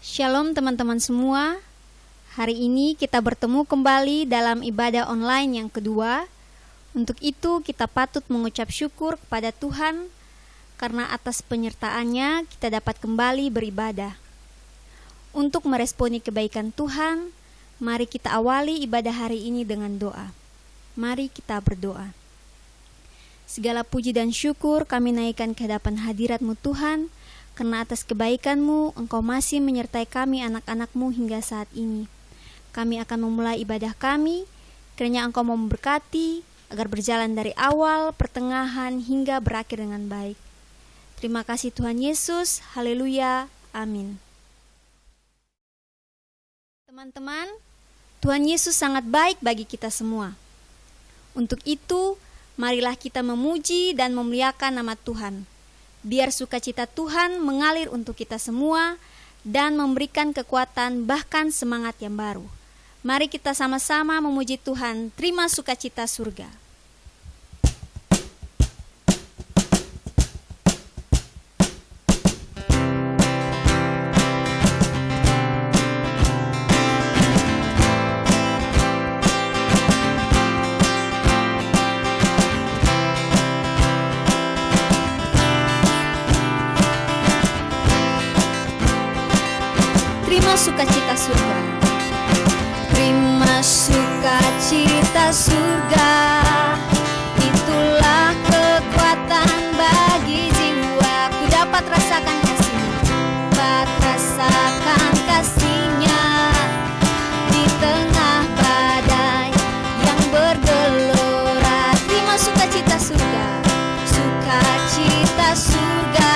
Shalom teman-teman semua. Hari ini kita bertemu kembali dalam ibadah online yang kedua. Untuk itu kita patut mengucap syukur kepada Tuhan karena atas penyertaannya kita dapat kembali beribadah. Untuk meresponi kebaikan Tuhan, mari kita awali ibadah hari ini dengan doa. Mari kita berdoa. Segala puji dan syukur kami naikkan ke hadapan hadirat-Mu Tuhan, karena atas kebaikan-Mu, Engkau masih menyertai kami anak-anak-Mu hingga saat ini. Kami akan memulai ibadah kami, kiranya Engkau mau memberkati, agar berjalan dari awal, pertengahan, hingga berakhir dengan baik. Terima kasih Tuhan Yesus, haleluya, amin. Teman-teman, Tuhan Yesus sangat baik bagi kita semua. Untuk itu, marilah kita memuji dan memuliakan nama Tuhan. Biar sukacita Tuhan mengalir untuk kita semua dan memberikan kekuatan bahkan semangat yang baru. Mari kita sama-sama memuji Tuhan. Terima sukacita surga. Terima sukacita surga. Terima sukacita surga. Itulah kekuatan bagi jiwa. Ku dapat rasakan kasih-Mu, dapat rasakan kasih-Nya di tengah badai yang bergelora. Terima sukacita surga. Sukacita surga.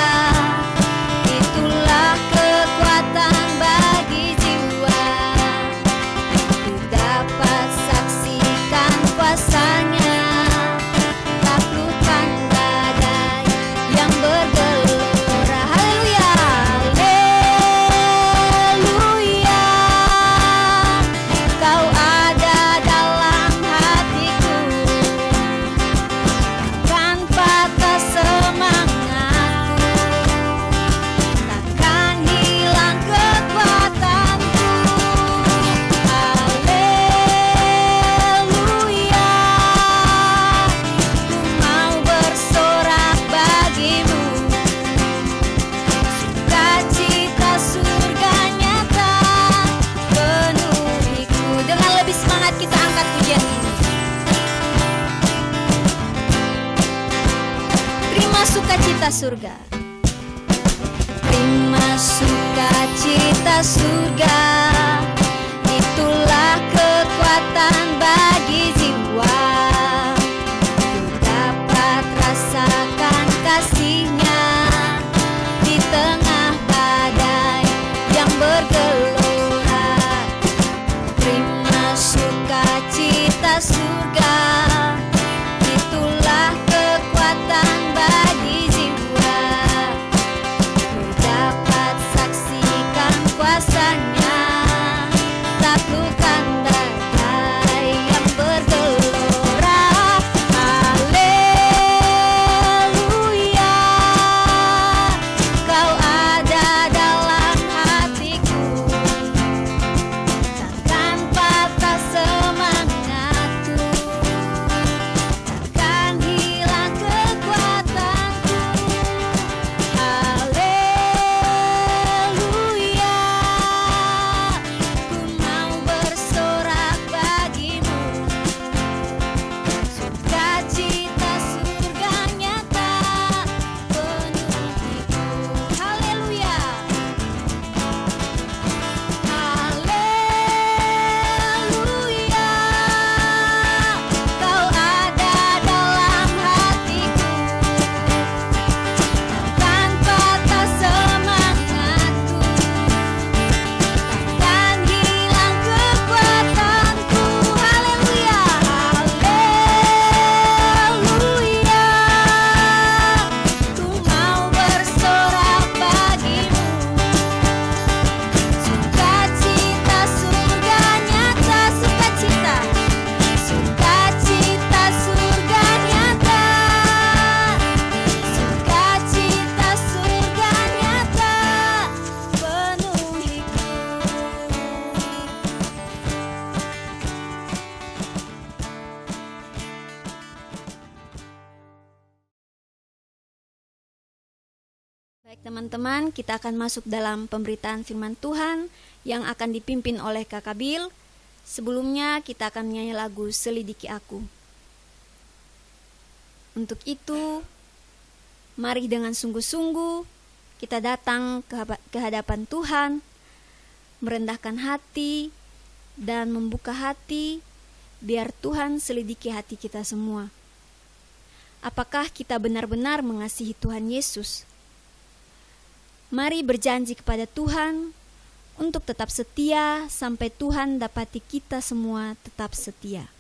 Itulah kekuatan bagi jiwa. Ku dapat saksikan kuasa-Nya, taklukkan badai yang bergelora. Haleluya, haleluya. Kau ada dalam hatiku, kan patah semangatku, takkan hilang kekuatanku. Haleluya, ku mau bersorak bagimu. Sukacita surga nyata penuhiku. Dengan lebih semangat kita angkat pujian ini. Terima sukacita surga. Terima sukacita surga. Itulah kekuatan bagi jiwa. Ku dapat rasakan kasih-Nya di tengah badai yang bergelora. Terima sukacita surga. Itulah kekuatan bagi jiwa. Ku dapat saksikan kuasa-Nya Baik teman-teman, kita akan masuk dalam pemberitaan firman Tuhan yang akan dipimpin oleh Kakak Bill. Sebelumnya kita akan menyanyi lagu Selidiki Aku. Untuk itu, mari dengan sungguh-sungguh kita datang ke hadapan Tuhan, merendahkan hati dan membuka hati biar Tuhan selidiki hati kita semua. Apakah kita benar-benar mengasihi Tuhan Yesus? Mari berjanji kepada Tuhan untuk tetap setia sampai Tuhan dapati kita semua tetap setia.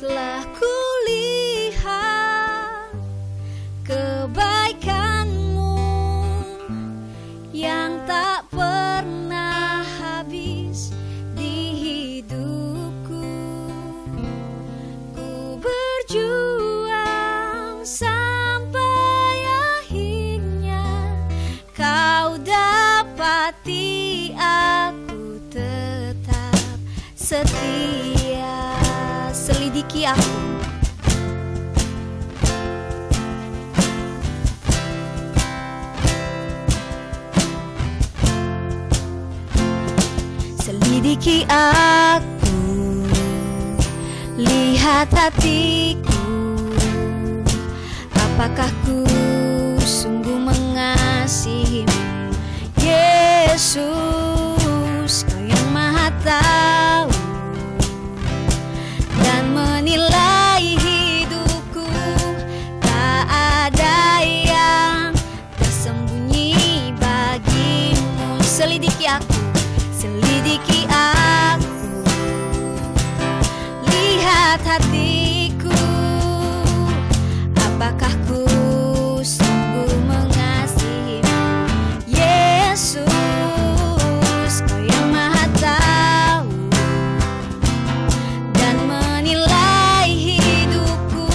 Telah kulihat kebaikan-Mu yang tak pernah habis di hidupku. Ku berjuang sampai akhirnya Kau dapati aku tetap setia. Selidiki aku. Selidiki aku, lihat hatiku, apakah ku sungguh mengasihi-Mu, Yesus, Kau yang Maha Tahu dan menilai hidupku. Tak ada yang tersembunyi bagi-Mu. Selidiki aku, selidiki aku, lihat hatiku, apakah ku sungguh mengasihi-Mu, Yesus, Kau yang Maha Tahu dan menilai hidupku.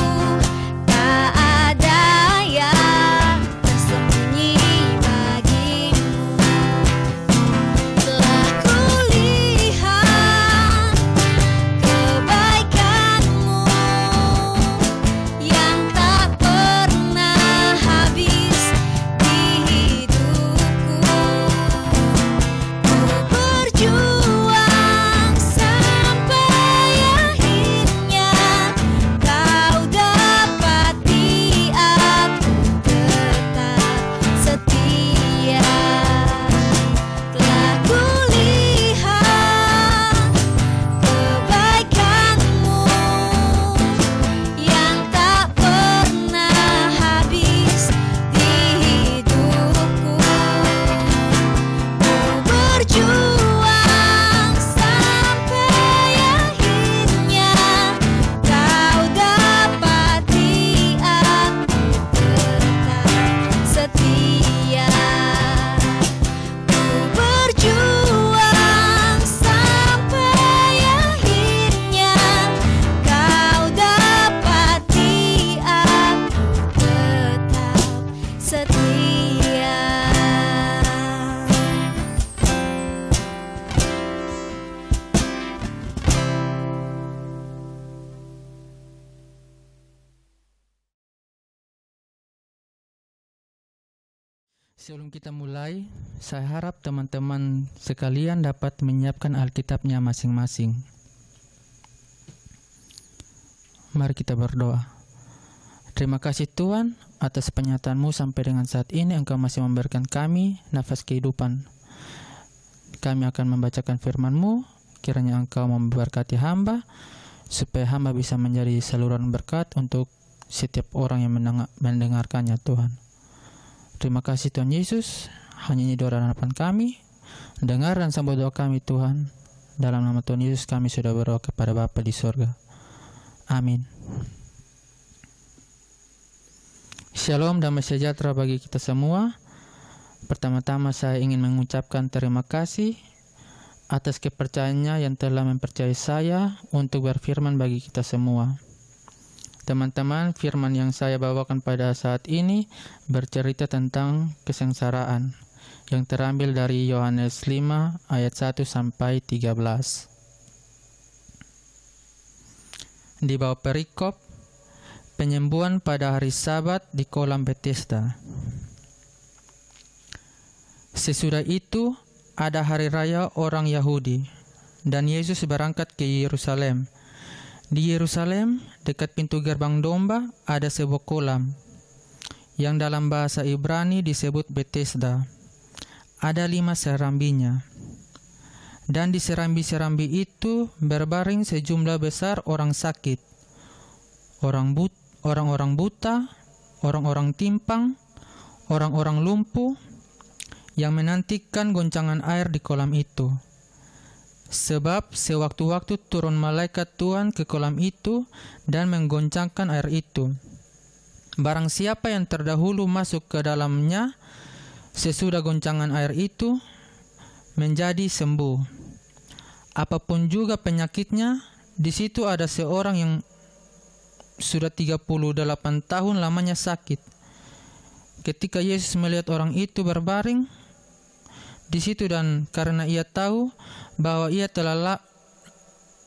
Tak ada yang tersembunyi bagi-Mu. Telah kulihat kebaikan-Mu yang tak pernah habis di hidupku. Ku berjuang sampai akhirnya Kau dapati aku tetap setia. Telah kulihat kebaikan-Mu yang tak pernah habis di hidupku. Ku berjuang sampai akhirnya Kau dapati aku tetap setia. Ku berjuang sampai akhirnya Kau dapati aku tetap setia. Sebelum kita mulai, saya harap teman-teman sekalian dapat menyiapkan Alkitabnya masing-masing. Mari kita berdoa. Terima kasih Tuhan atas penyertaan-Mu sampai dengan saat ini Engkau masih memberikan kami nafas kehidupan. Kami akan membacakan firman-Mu, kiranya Engkau memberkati hamba, supaya hamba bisa menjadi saluran berkat untuk setiap orang yang mendengarkannya Tuhan. Terima kasih Tuhan Yesus, hanya ini doa dan harapan kami. Dengar dan sambut doa kami Tuhan. Dalam nama Tuhan Yesus kami sudah berdoa kepada Bapa di sorga. Amin. Shalom, damai sejahtera bagi kita semua. Pertama-tama saya ingin mengucapkan terima kasih atas kepercayaannya yang telah mempercayai saya untuk berfirman bagi kita semua. Teman-teman, firman yang saya bawakan pada saat ini bercerita tentang kesengsaraan. yang terambil dari Yohanes 5 ayat 1 sampai 13. Di bawah perikop penyembuhan pada hari Sabat di kolam Bethesda. Sesudah itu ada hari raya orang Yahudi dan Yesus berangkat ke Yerusalem. Di Yerusalem, dekat pintu gerbang domba, ada sebuah kolam yang dalam bahasa Ibrani disebut Bethesda. Ada 5 serambinya. Dan di serambi-serambi itu berbaring sejumlah besar orang sakit, orang-orang buta, orang-orang timpang, orang-orang lumpuh, yang menantikan goncangan air di kolam itu. Sebab sewaktu-waktu turun malaikat Tuhan ke kolam itu dan menggoncangkan air itu. Barang siapa yang terdahulu masuk ke dalamnya sesudah goncangan air itu menjadi sembuh. Apapun juga penyakitnya, di situ ada seorang yang sudah 38 tahun lamanya sakit. Ketika Yesus melihat orang itu berbaring di situ dan karena ia tahu bahwa ia telah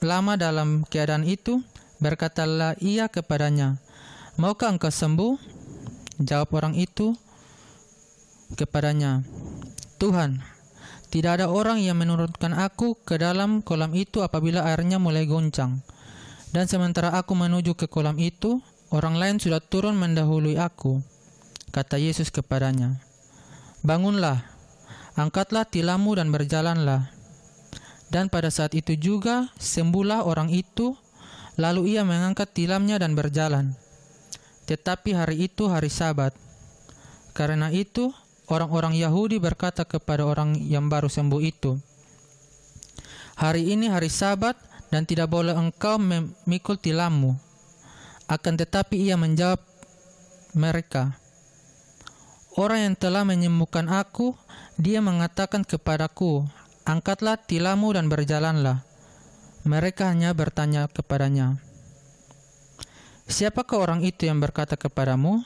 lama dalam keadaan itu, berkatalah ia kepadanya, "Maukah engkau sembuh?" Jawab orang itu kepadanya, "Tuhan, tidak ada orang yang menurunkan aku ke dalam kolam itu apabila airnya mulai goncang. Dan sementara aku menuju ke kolam itu, orang lain sudah turun mendahului aku." Kata Yesus kepadanya, "Bangunlah, angkatlah tilammu dan berjalanlah." Dan pada saat itu juga sembuhlah orang itu, lalu ia mengangkat tilamnya dan berjalan. Tetapi hari itu hari Sabat. Karena itu, orang-orang Yahudi berkata kepada orang yang baru sembuh itu, "Hari ini hari Sabat dan tidak boleh engkau memikul tilammu." Akan tetapi ia menjawab mereka, "Orang yang telah menyembuhkan aku, dia mengatakan kepadaku, 'Angkatlah tilammu dan berjalanlah.'" Mereka hanya bertanya kepadanya, "Siapakah orang itu yang berkata kepadamu,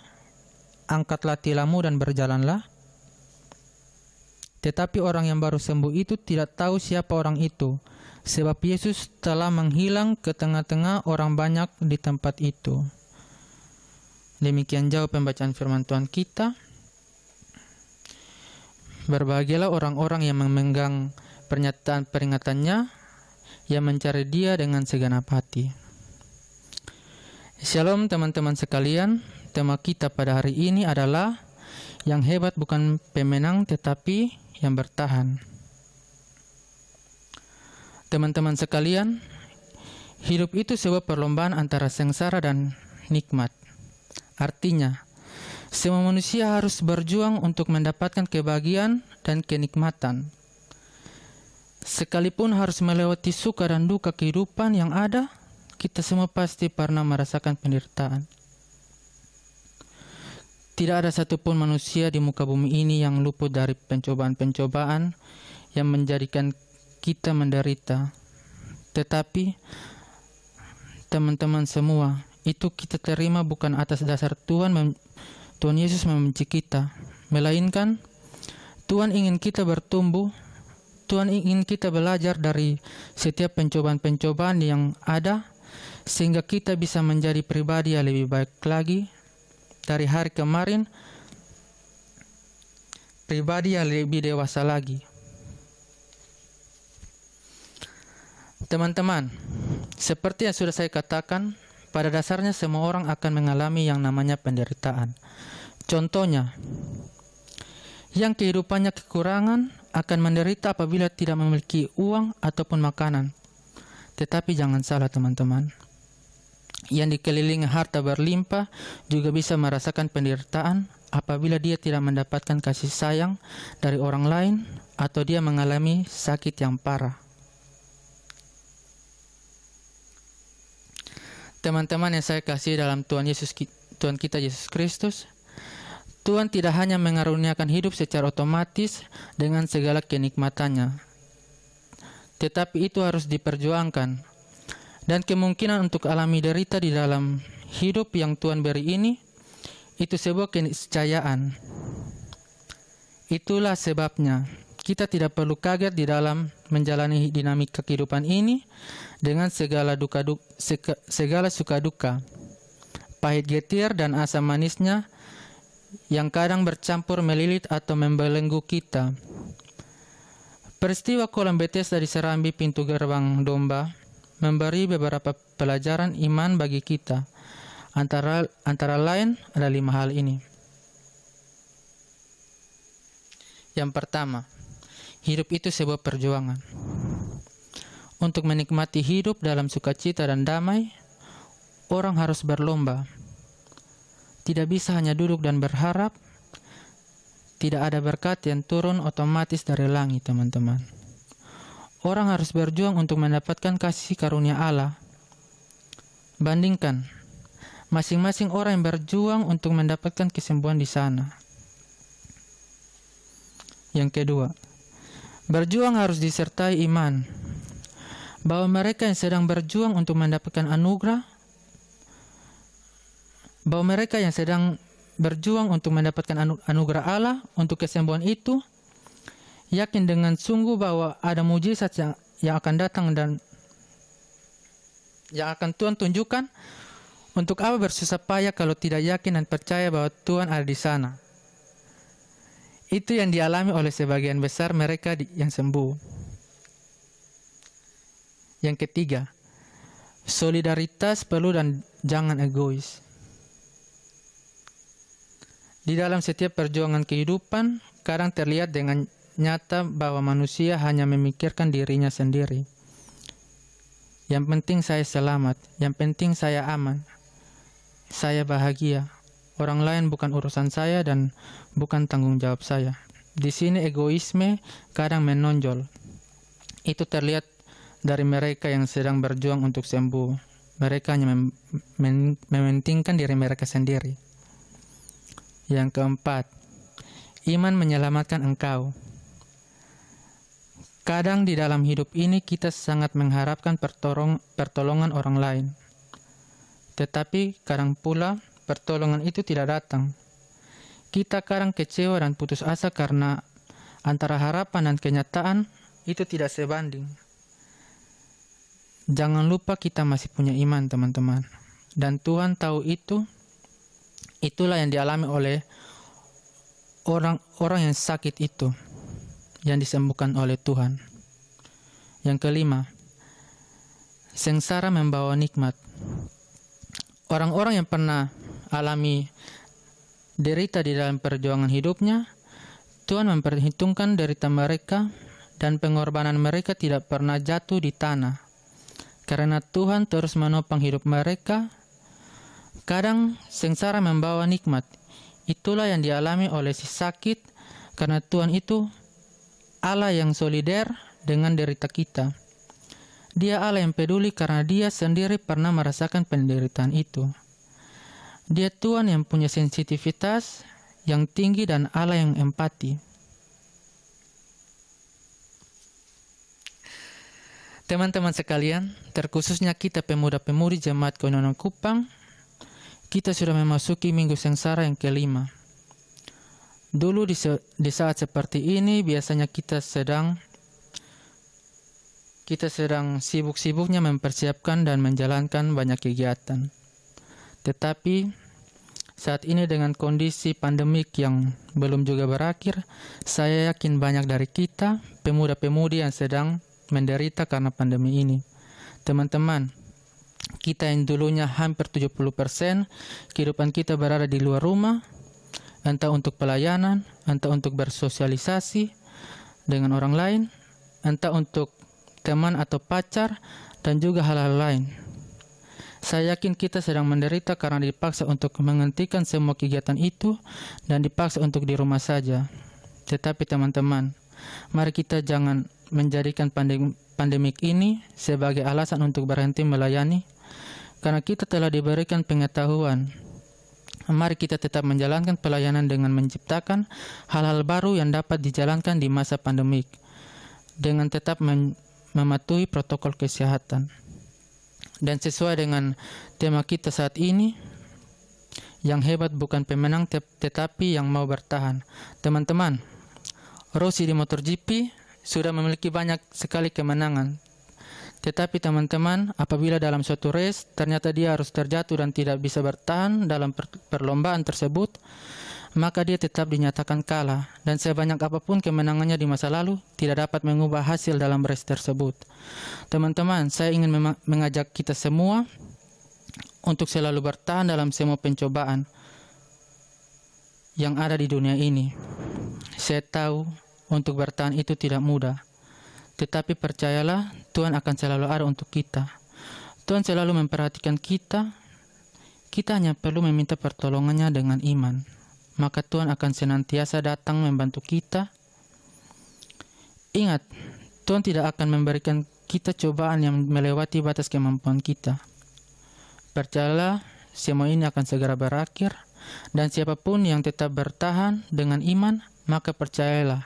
'Angkatlah tilammu dan berjalanlah'?" Tetapi orang yang baru sembuh itu tidak tahu siapa orang itu, sebab Yesus telah menghilang ke tengah-tengah orang banyak di tempat itu. Demikian jauh pembacaan firman Tuhan kita. Berbahagialah orang-orang yang memegang pernyataan peringatannya, yang mencari Dia dengan segenap hati. Shalom teman-teman sekalian. Tema kita pada hari ini adalah yang hebat bukan pemenang tetapi yang bertahan. Teman-teman sekalian, hidup itu sebuah perlombaan antara sengsara dan nikmat. Artinya, semua manusia harus berjuang untuk mendapatkan kebahagiaan dan kenikmatan. Sekalipun harus melewati suka dan duka kehidupan yang ada, kita semua pasti pernah merasakan penderitaan. Tidak ada satupun manusia di muka bumi ini yang luput dari pencobaan-pencobaan yang menjadikan kita menderita. Tetapi, teman-teman semua, itu kita terima bukan atas dasar Tuhan Yesus membenci kita, melainkan Tuhan ingin kita bertumbuh. Tuhan ingin kita belajar dari setiap pencobaan-pencobaan yang ada, sehingga kita bisa menjadi pribadi yang lebih baik lagi dari hari kemarin, pribadi yang lebih dewasa lagi. Teman-teman, seperti yang sudah saya katakan, pada dasarnya semua orang akan mengalami yang namanya penderitaan. Contohnya, yang kehidupannya kekurangan akan menderita apabila tidak memiliki uang ataupun makanan. Tetapi jangan salah teman-teman, yang dikelilingi harta berlimpah juga bisa merasakan penderitaan apabila dia tidak mendapatkan kasih sayang dari orang lain atau dia mengalami sakit yang parah. Teman-teman yang saya kasih dalam Tuhan kita Yesus Kristus, Tuhan tidak hanya mengaruniakan hidup secara otomatis dengan segala kenikmatannya, tetapi itu harus diperjuangkan. Dan kemungkinan untuk alami derita di dalam hidup yang Tuhan beri ini, itu sebuah keniscayaan. Itulah sebabnya kita tidak perlu kaget di dalam menjalani dinamika kehidupan ini dengan segala suka duka, pahit getir dan asam manisnya yang kadang bercampur melilit atau membelenggu kita. Peristiwa kolam Bethesda di Serambi pintu gerbang domba memberi beberapa pelajaran iman bagi kita. Antara lain ada 5 hal ini. Yang pertama, hidup itu sebuah perjuangan. Untuk menikmati hidup dalam sukacita dan damai, orang harus berlomba. Tidak bisa hanya duduk dan berharap. Tidak ada berkat yang turun otomatis dari langit, teman-teman. Orang harus berjuang untuk mendapatkan kasih karunia Allah. Bandingkan, masing-masing orang yang berjuang untuk mendapatkan kesembuhan di sana. Yang kedua, berjuang harus disertai iman. Bahwa mereka yang sedang berjuang untuk mendapatkan anugerah, bahwa mereka yang sedang berjuang untuk mendapatkan anugerah Allah untuk kesembuhan itu, yakin dengan sungguh bahwa ada mujizat yang akan datang dan yang akan Tuhan tunjukkan. Untuk apa bersusah payah kalau tidak yakin dan percaya bahwa Tuhan ada di sana? Itu yang dialami oleh sebagian besar mereka yang sembuh. Yang ketiga, solidaritas perlu dan jangan egois. Di dalam setiap perjuangan kehidupan, kadang terlihat dengan nyata bahwa manusia hanya memikirkan dirinya sendiri. Yang penting saya selamat, yang penting saya aman, saya bahagia. Orang lain bukan urusan saya dan bukan tanggung jawab saya. Di sini egoisme kadang menonjol. Itu terlihat dari mereka yang sedang berjuang untuk sembuh. Mereka hanya mementingkan diri mereka sendiri. Yang keempat, iman menyelamatkan engkau. Kadang di dalam hidup ini kita sangat mengharapkan pertolongan orang lain. Tetapi kadang pula pertolongan itu tidak datang. Kita kadang kecewa dan putus asa karena antara harapan dan kenyataan itu tidak sebanding. Jangan lupa kita masih punya iman, teman-teman. Dan Tuhan tahu itu. Itulah yang dialami oleh orang-orang yang sakit itu, yang disembuhkan oleh Tuhan. Yang kelima, sengsara membawa nikmat. Orang-orang yang pernah alami derita di dalam perjuangan hidupnya, Tuhan memperhitungkan derita mereka dan pengorbanan mereka tidak pernah jatuh di tanah. Karena Tuhan terus menopang hidup mereka, kadang sengsara membawa nikmat. Itulah yang dialami oleh si sakit, karena Tuhan itu Allah yang solider dengan derita kita. Dia Allah yang peduli karena dia sendiri pernah merasakan penderitaan itu. Dia Tuhan yang punya sensitivitas yang tinggi dan Allah yang empati. Teman-teman sekalian, terkhususnya kita pemuda-pemudi Jemaat Koinonia Kupang, kita sudah memasuki minggu sengsara yang kelima. Dulu di saat seperti ini biasanya kita sedang sibuk-sibuknya mempersiapkan dan menjalankan banyak kegiatan. Tetapi saat ini dengan kondisi pandemik yang belum juga berakhir, saya yakin banyak dari kita, pemuda-pemudi yang sedang menderita karena pandemi ini. Teman-teman, kita yang dulunya hampir 70% kehidupan kita berada di luar rumah, entah untuk pelayanan, entah untuk bersosialisasi dengan orang lain, entah untuk teman atau pacar, dan juga hal-hal lain. Saya yakin kita sedang menderita karena dipaksa untuk menghentikan semua kegiatan itu dan dipaksa untuk di rumah saja. Tetapi teman-teman, mari kita jangan menjadikan pandemik ini sebagai alasan untuk berhenti melayani, karena kita telah diberikan pengetahuan. Mari kita tetap menjalankan pelayanan dengan menciptakan hal-hal baru yang dapat dijalankan di masa pandemik, dengan tetap mematuhi protokol kesehatan. Dan sesuai dengan tema kita saat ini, yang hebat bukan pemenang tetapi yang mau bertahan. Teman-teman, Rossi di MotoGP sudah memiliki banyak sekali kemenangan. Tetapi teman-teman, apabila dalam suatu race ternyata dia harus terjatuh dan tidak bisa bertahan dalam perlombaan tersebut, maka dia tetap dinyatakan kalah, dan sebanyak apapun kemenangannya di masa lalu tidak dapat mengubah hasil dalam race tersebut. Teman-teman, saya ingin mengajak kita semua untuk selalu bertahan dalam semua pencobaan yang ada di dunia ini. Saya tahu untuk bertahan itu tidak mudah, tetapi percayalah, Tuhan akan selalu ada untuk kita. Tuhan selalu memperhatikan kita. Kita hanya perlu meminta pertolongannya dengan iman. Maka Tuhan akan senantiasa datang membantu kita. Ingat, Tuhan tidak akan memberikan kita cobaan yang melewati batas kemampuan kita. Percayalah, semua ini akan segera berakhir. Dan siapapun yang tetap bertahan dengan iman, maka percayalah,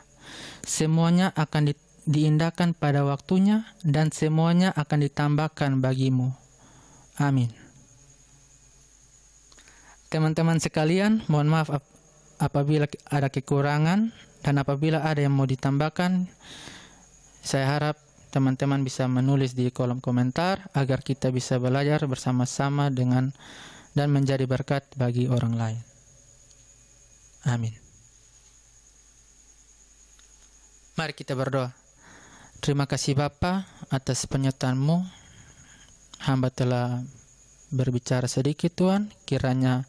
semuanya akan diindahkan pada waktunya, dan semuanya akan ditambahkan bagimu. Amin. Teman-teman sekalian, mohon maaf apabila ada kekurangan, dan apabila ada yang mau ditambahkan, saya harap teman-teman bisa menulis di kolom komentar agar kita bisa belajar bersama-sama dan menjadi berkat bagi orang lain. Amin. Mari kita berdoa. Terima kasih Bapa atas penyertaan-Mu. Hamba telah berbicara sedikit Tuhan. Kiranya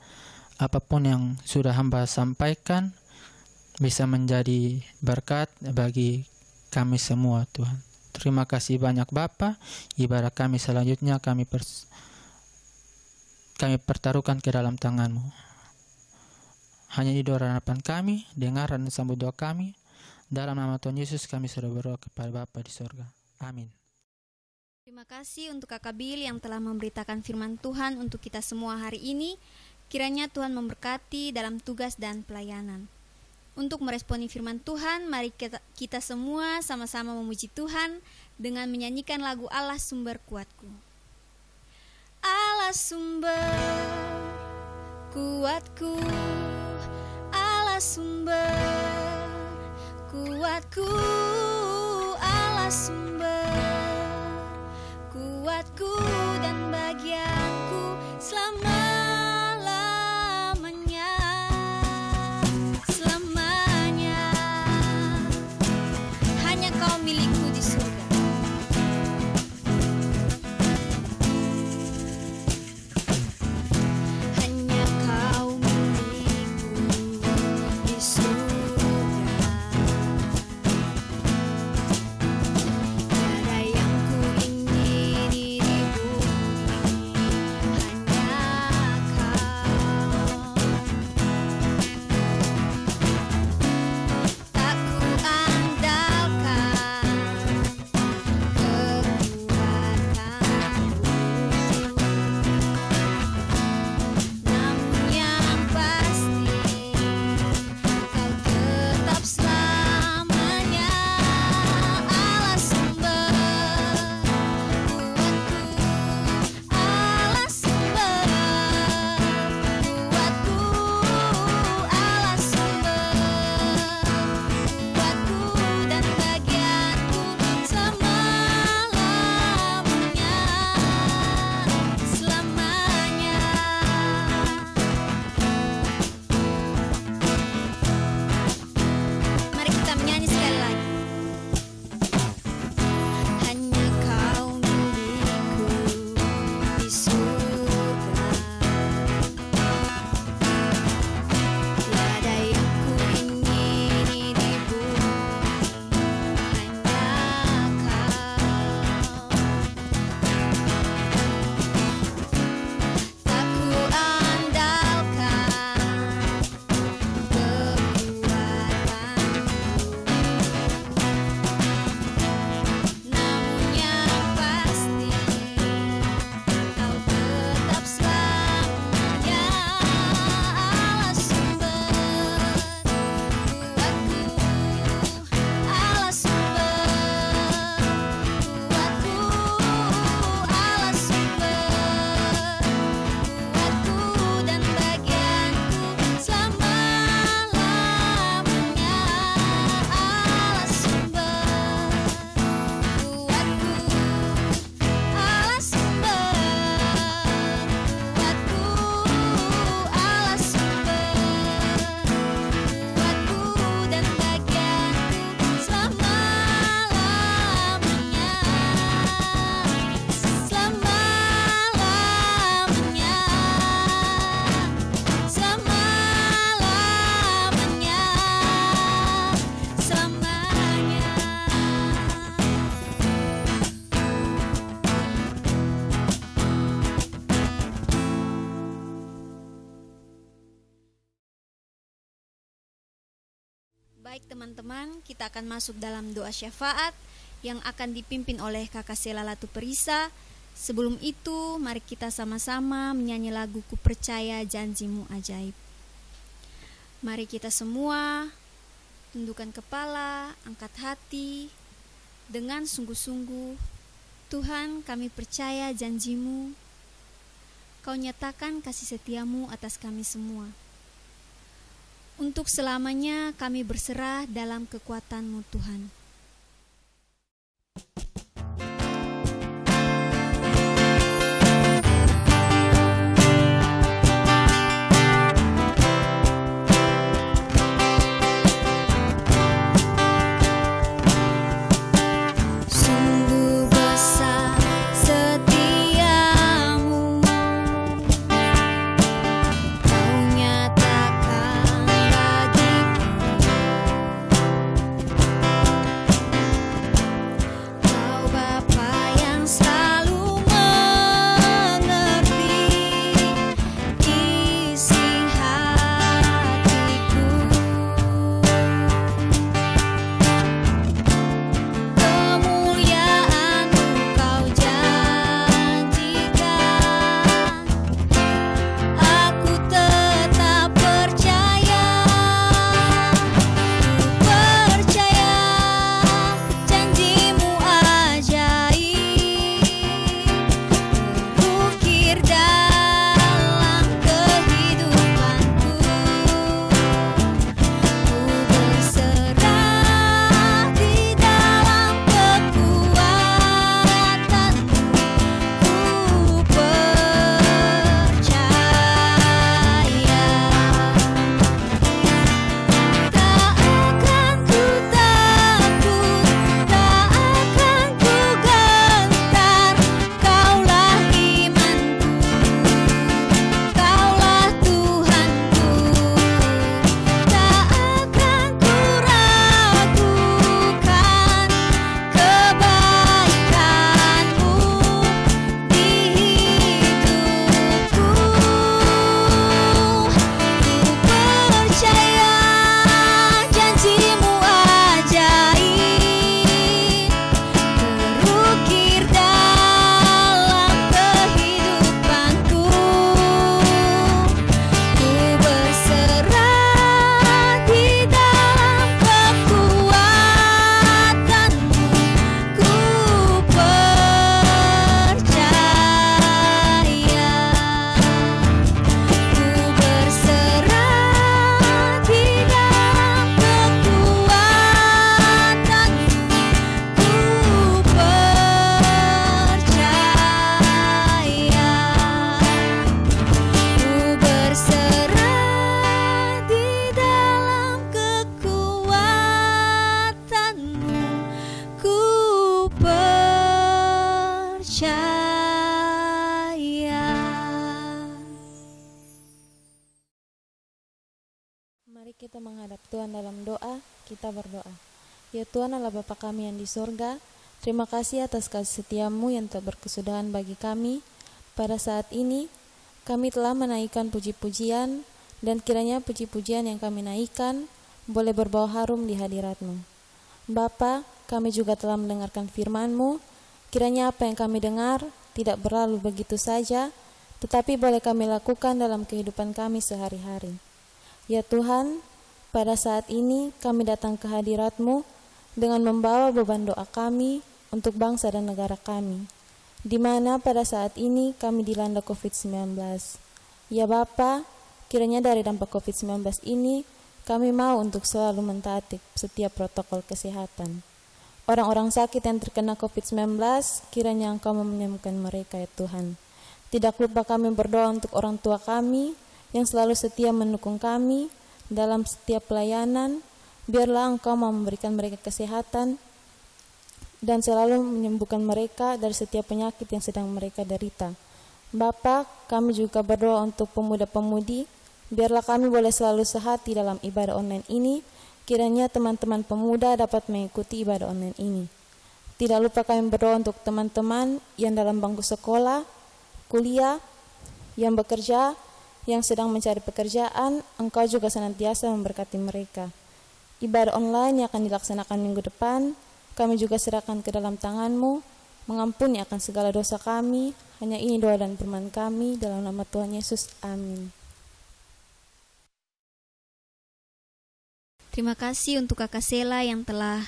apapun yang sudah hamba sampaikan bisa menjadi berkat bagi kami semua Tuhan. Terima kasih banyak Bapa. Ibadah kami selanjutnya kami pertaruhkan ke dalam tangan-Mu. Hanya di doa harapan kami, dengar dan sambut doa kami. Dalam nama Tuhan Yesus kami sudah berdoa kepada Bapa di sorga. Amin. Terima kasih untuk Kakak Bill yang telah memberitakan firman Tuhan untuk kita semua hari ini. Kiranya Tuhan memberkati dalam tugas dan pelayanan. Untuk meresponi firman Tuhan, mari kita semua sama-sama memuji Tuhan dengan menyanyikan lagu Allah Sumber Kuatku. Allah sumber kuatku, Allah sumber kuatku, Allah sumber kuatku dan bagianku selama-lamanya, selamanya. Hanya Kau milikku di surga. Hanya Kau milikku di surga. Baik teman-teman, kita akan masuk dalam doa syafaat yang akan dipimpin oleh Kakak Sela Latu Perisa. Sebelum itu, mari kita sama-sama menyanyi lagu Ku Percaya Janjimu Ajaib. Mari kita semua tundukkan kepala, angkat hati dengan sungguh-sungguh. Tuhan, kami percaya janjimu. Kau nyatakan kasih setiamu atas kami semua. Untuk selamanya kami berserah dalam kekuatan-Mu Tuhan. Mari kita menghadap Tuhan dalam doa, kita berdoa. Ya Tuhan Allah Bapa kami yang di surga, terima kasih atas kasih setiamu yang tak berkesudahan bagi kami. Pada saat ini, kami telah menaikkan puji-pujian, dan kiranya puji-pujian yang kami naikkan boleh berbau harum di hadirat-Mu. Bapa, kami juga telah mendengarkan firman-Mu, kiranya apa yang kami dengar tidak berlalu begitu saja, tetapi boleh kami lakukan dalam kehidupan kami sehari-hari. Ya Tuhan, pada saat ini kami datang ke hadirat-Mu dengan membawa beban doa kami untuk bangsa dan negara kami, di mana pada saat ini kami dilanda COVID-19. Ya Bapa, kiranya dari dampak COVID-19 ini, kami mau untuk selalu mentaati setiap protokol kesehatan. Orang-orang sakit yang terkena COVID-19, kiranya Engkau menyembuhkan mereka ya Tuhan. Tidak lupa kami berdoa untuk orang tua kami, yang selalu setia mendukung kami dalam setiap pelayanan. Biarlah Engkau memberikan mereka kesehatan dan selalu menyembuhkan mereka dari setiap penyakit yang sedang mereka derita. Bapa, kami juga berdoa untuk pemuda-pemudi. Biarlah kami boleh selalu sehati dalam ibadah online ini. Kiranya teman-teman pemuda dapat mengikuti ibadah online ini. Tidak lupa kami berdoa untuk teman-teman yang dalam bangku sekolah, kuliah, yang bekerja, yang sedang mencari pekerjaan. Engkau juga senantiasa memberkati mereka. Ibadah online yang akan dilaksanakan minggu depan, kami juga serahkan ke dalam tangan-Mu. Mengampuni akan segala dosa kami. Hanya ini doa dan firman kami, dalam nama Tuhan Yesus. Amin. Terima kasih untuk Kakak Sela yang telah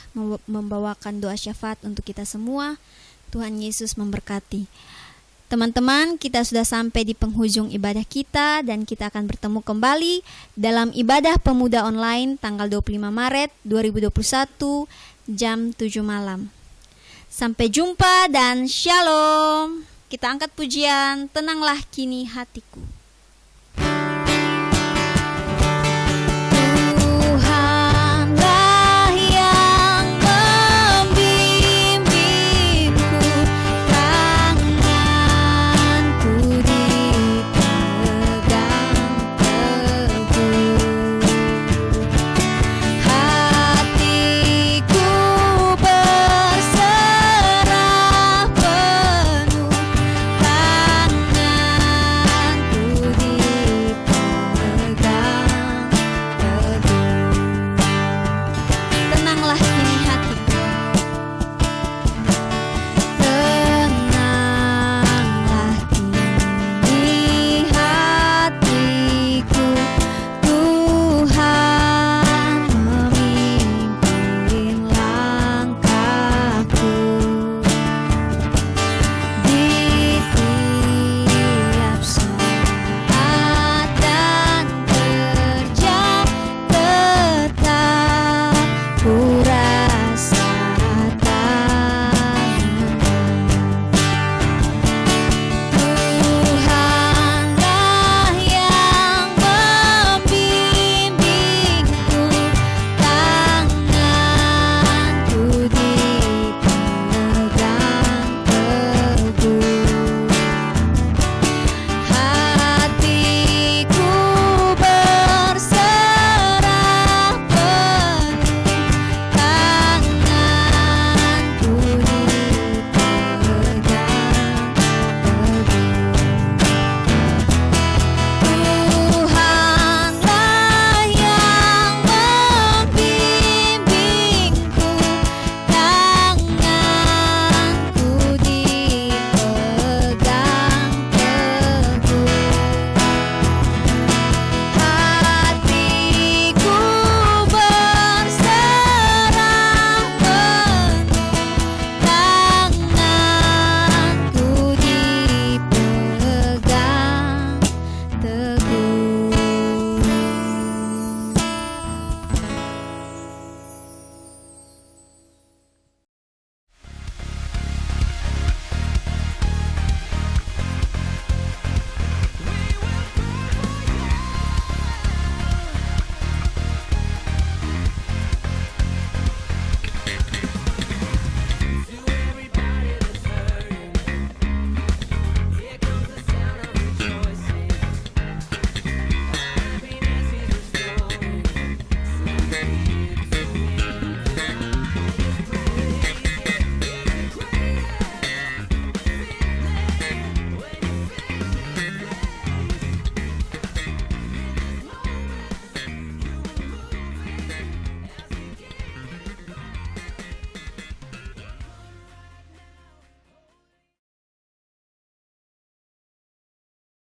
membawakan doa syafaat untuk kita semua. Tuhan Yesus memberkati. Teman-teman, kita sudah sampai di penghujung ibadah kita dan kita akan bertemu kembali dalam ibadah pemuda online tanggal 25 Maret 2021 jam 7 malam. Sampai jumpa dan shalom. Kita angkat pujian, tenanglah kini hatiku.